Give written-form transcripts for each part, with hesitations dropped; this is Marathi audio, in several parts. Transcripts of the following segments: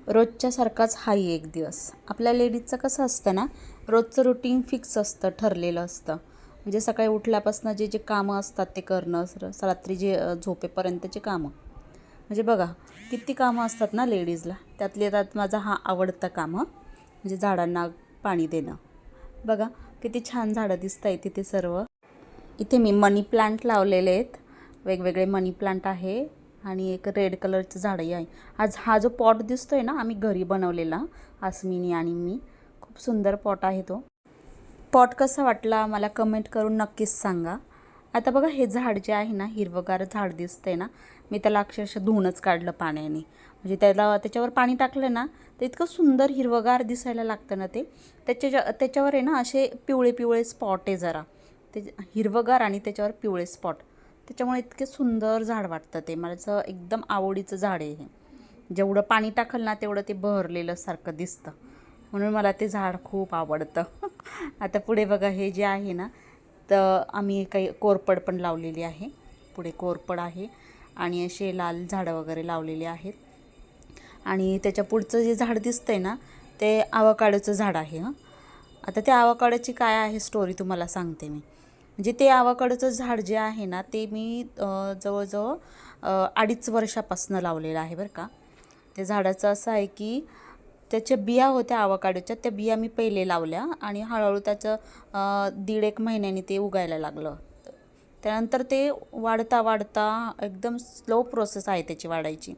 रोजच्यासारखाच हाही एक दिवस. आपल्या लेडीजचं कसं असतं ना, रोजचं रुटीन फिक्स असतं, ठरलेलं असतं. म्हणजे सकाळी उठल्यापासून जे जे कामं असतात ते करणं, रात्री जे झोपेपर्यंतचे कामं. म्हणजे बघा किती कामं असतात ना लेडीजला. त्यातल्या त्यात माझा हा आवडतं काम म्हणजे झाडांना पाणी देणं. बघा किती छान झाडं दिसत आहेत तिथे सर्व. इथे मी मनी प्लांट लावलेले आहेत. वेगवेगळे मनी प्लांट आहे आणि एक रेड कलरचं झाडही आहे. हा जो पॉट दिसतोय ना, आम्ही घरी बनवलेला, आस्मिनी आणि मी. खूप सुंदर पॉट आहे तो. पॉट कसा वाटला मला कमेंट करून नक्कीच सांगा. आता बघा हे झाड जे आहे ना, हिरवंगार झाड दिसतंय ना, मी त्याला अक्षरशः धुवूनच काढलं पाण्याने. म्हणजे त्याच्यावर पाणी टाकलं ना, तर इतकं सुंदर हिरवंगार दिसायला लागतं ना ते. त्याच्यावर आहे ना असे पिवळे पिवळे स्पॉट आहे जरा. ते हिरवंगार आणि त्याच्यावर पिवळे स्पॉट. त्याच्यामुळे इतके सुंदर झाड वाटतं ते. माझं एकदम आवडीचं झाड आहे हे. जेवढं पाणी टाकलं ना तेवढं ते बहरलेलं सारखं दिसतं. म्हणून मला ते झाड खूप आवडतं. आता पुढे बघा हे जे आहे ना, तर आम्ही काही कोरपड पण लावलेली आहे. पुढे कोरपड आहे आणि असे लाल झाडं वगैरे लावलेली आहेत. आणि त्याच्या पुढचं जे झाड दिसतंय ना, ते आवाकाडोचं झाड आहे. आता त्या आवाकाडोची काय आहे स्टोरी तुम्हाला सांगते मी. म्हणजे ते आवाकाडोचं झाड जे आहे ना, ते मी जवळजवळ 2.5 वर्षापासून लावलेलं आहे बरं का. त्या झाडाचं असं आहे की त्याच्या बिया होत्या आवाकाडोच्या, त्या बिया मी पहिले लावल्या आणि हळूहळू त्याचं 1.5-1 महिन्याने ते उगायला लागलं. त्यानंतर ते वाढता वाढता एकदम स्लो प्रोसेस आहे त्याची वाढायची.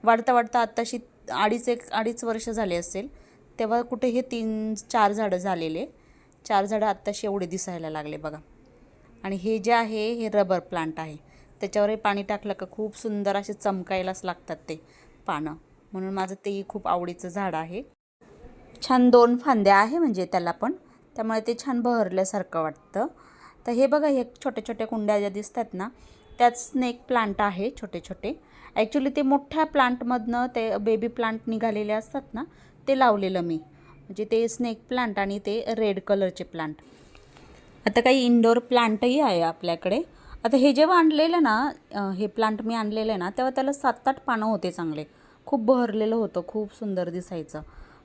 वाढता वाढता आत्ताशी 2.5 वर्ष झाले असेल, तेव्हा कुठे हे 3-4 झाडं झालेले. 4 झाडं आत्ताशी एवढे दिसायला लागले बघा. आणि हे जे आहे हे रबर प्लांट आहे. त्याच्यावरही पाणी टाकलं का खूप सुंदर असे चमकायलाच लागतात ते पानं. म्हणून माझं तेही खूप आवडीचं झाड आहे. छान 2 फांद्या आहे म्हणजे त्याला पण, त्यामुळे ते छान बहरल्यासारखं वाटतं. तर हे बघा हे छोट्या छोट्या कुंड्या ज्या दिसतात ना, त्यात स्नेक प्लांट आहे छोटे छोटे. ॲक्च्युली ते मोठ्या प्लांटमधनं ते बेबी प्लांट निघालेले असतात ना, ते लावलेलं मी. म्हणजे ते स्नेक प्लांट आणि ते रेड कलरचे प्लांट. आता काही इंडोर प्लांटही आहे आपल्याकडे. आता हे जेव्हा आणलेलं ना, हे प्लांट मी आणलेलं आहे ना, तेव्हा त्याला 7-8 पानं होते चांगले. खूप बहरलेलं होतं, खूप सुंदर दिसायचं.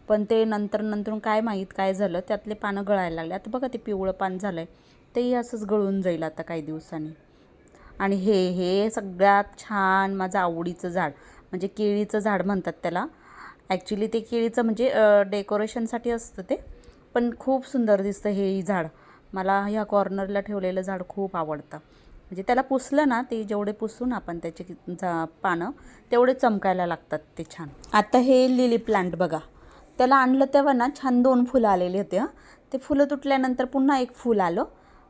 पण ते नंतर काय माहीत काय झालं, त्यातले पानं गळायला लागले. आता बघा ते पिवळं पान झालं आहे, तेही असंच गळून जाईल आता काही दिवसांनी. आणि हे सगळ्यात छान माझं आवडीचं झाड म्हणजे केळीचं झाड म्हणतात त्याला. ॲक्च्युली ते केळीचं म्हणजे डेकोरेशनसाठी असतं ते, पण खूप सुंदर दिसतं हेही झाड. मला ह्या कॉर्नरला ठेवलेलं झाड खूप आवडतं. म्हणजे त्याला पुसलं ना, ते जेवढे पुसून आपण त्याचे पानं तेवढे चमकायला लागतात ते छान. आता हे लिली प्लांट बघा, त्याला आणलं तेव्हा ना छान 2 फुलं आलेली होते. ते फुलं तुटल्यानंतर पुन्हा एक फुल आलं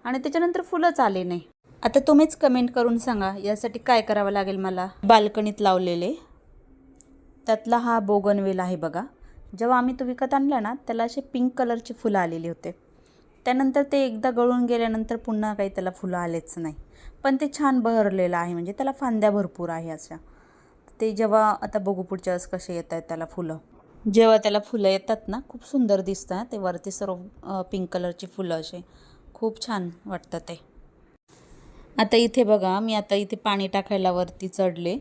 आणि त्याच्यानंतर फुलंच आले नाही. आता तुम्हीच कमेंट करून सांगा यासाठी काय करावं लागेल मला. बाल्कनीत लावलेले त्यातला हा बोगनवेल आहे बघा. जेव्हा आम्ही तो विकत आणला ना, त्याला असे पिंक कलरची फुलं आलेली होते. त्यानंतर ते एकदा गळून गेल्यानंतर पुन्हा काही त्याला फुलं आलेच नाही. पण ते छान बहरलेलं आहे, म्हणजे त्याला फांद्या भरपूर आहे अशा. ते जेव्हा आता बघू पुढच्या वेळेस कसे येत आहेत त्याला फुलं. जेव्हा त्याला फुलं येतात ना, खूप सुंदर दिसतं. ते वरती सर्व पिंक कलरची फुलं असे खूप छान वाटतं ते. आता इथे बघा मी आता इथे पाणी टाकायला वरती चढले.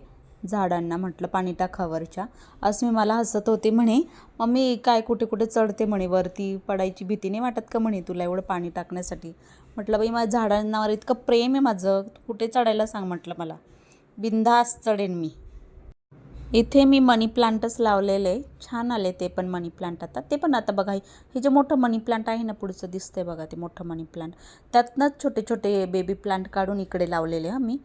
झाडांना म्हटलं पाणी टाकावरच्या. असं मी मला हसत होते, म्हणे मम्मी काय कुठे कुठे चढते म्हणे, वरती पडायची भीती नाही वाटत का म्हणे तुला एवढं पाणी टाकण्यासाठी. म्हटलं बाई माझ्या झाडांवर इतकं प्रेम आहे माझं, कुठे चढायला सांग म्हटलं मला, बिनधास्त चढेन मी. इथे मी मनी प्लांटच लावलेले, छान आले ते पण मनी प्लांट. आता ते पण आता बघा हे जे मोठं मनी प्लांट आहे ना पुढचं दिसतंय बघा, ते मोठं मनी प्लांट, त्यातनंच छोटे छोटे बेबी प्लांट काढून इकडे लावलेले मी.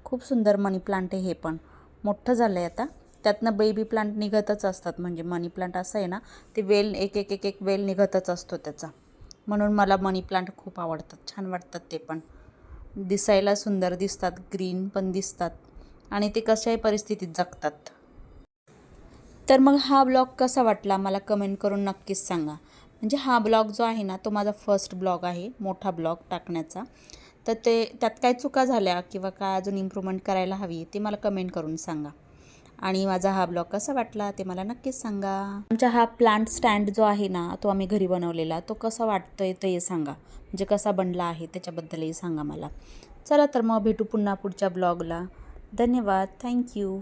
खूप सुंदर मनी प्लांट आहे हे पण, मोठं झालं आहे आता. त्यातनं बेबी प्लांट निघतच असतात. म्हणजे मनी प्लांट असं आहे ना, ते वेल एक वेल निघतच असतो त्याचा. म्हणून मला मनी प्लांट खूप आवडतात, छान वाटतात ते पण. दिसायला सुंदर दिसतात, ग्रीन पण दिसतात आणि ते कशाही परिस्थितीत जगतात. तर मग हा ब्लॉग कसा वाटला मला कमेंट करून नक्कीच सांगा. म्हणजे हा ब्लॉग जो आहे ना, तो माझा फर्स्ट ब्लॉग आहे मोठा ब्लॉग टाकण्याचा. तर त्यात काय चुका झाल्या किंवा काय अजून इम्प्रूव्हमेंट करायला हवी ते मला कमेंट करून सांगा. आणि माझा हा ब्लॉग कसा वाटला ते मला नक्कीच सांगा. आमचा हा प्लांट स्टँड जो आहे ना, तो आम्ही घरी बनवलेला, तो कसा वाटतोय ते सांगा. म्हणजे कसा बनला आहे त्याच्याबद्दलही सांगा मला. चला तर मग भेटू पुन्हा पुढच्या ब्लॉगला. धन्यवाद, थँक्यू.